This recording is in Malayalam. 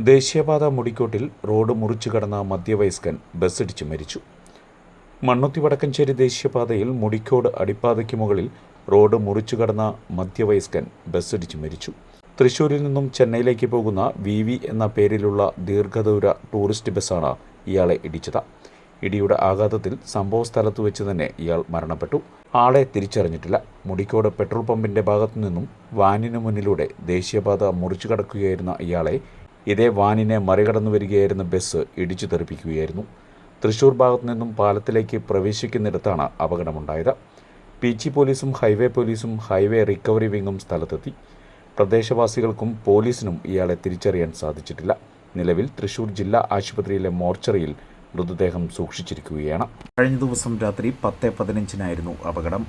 ദേശീയപാത മുടിക്കോട്ടിൽ റോഡ് മുറിച്ചു കടന്ന മധ്യവയസ്കൻ ബസ്സിടിച്ച് മരിച്ചു. മണ്ണുത്തി വടക്കഞ്ചേരി ദേശീയപാതയിൽ മുടിക്കോട് അടിപ്പാതയ്ക്ക് മുകളിൽ റോഡ് മുറിച്ചു കടന്ന മധ്യവയസ്കൻ ബസ്സിടിച്ച് മരിച്ചു. തൃശൂരിൽ നിന്നും ചെന്നൈയിലേക്ക് പോകുന്ന VV എന്ന പേരിലുള്ള ദീർഘദൂര ടൂറിസ്റ്റ് ബസ്സാണ് ഇയാളെ ഇടിച്ചത്. ഇടിയുടെ ആഘാതത്തിൽ സംഭവസ്ഥലത്ത് വെച്ച് തന്നെ ഇയാൾ മരണപ്പെട്ടു. ആളെ തിരിച്ചറിഞ്ഞിട്ടില്ല. മുടിക്കോട് പെട്രോൾ പമ്പിന്റെ ഭാഗത്തുനിന്നും വാനിനു മുന്നിലൂടെ ദേശീയപാത മുറിച്ചു കടക്കുകയായിരുന്ന ഇയാളെ ഇതേ വാനിനെ മറികടന്നു വരികയായിരുന്ന ബസ് ഇടിച്ചു തെറിപ്പിക്കുകയായിരുന്നു. തൃശൂർ ഭാഗത്തു നിന്നും പാലത്തിലേക്ക് പ്രവേശിക്കുന്നിടത്താണ് അപകടമുണ്ടായത്. PG പോലീസും ഹൈവേ റിക്കവറി വിങ്ങും സ്ഥലത്തെത്തി. പ്രദേശവാസികൾക്കും പോലീസിനും ഇയാളെ തിരിച്ചറിയാൻ സാധിച്ചിട്ടില്ല. നിലവിൽ തൃശൂർ ജില്ലാ ആശുപത്രിയിലെ മോർച്ചറിയിൽ മൃതദേഹം സൂക്ഷിച്ചിരിക്കുകയാണ്. കഴിഞ്ഞ ദിവസം രാത്രി 10:15 അപകടം.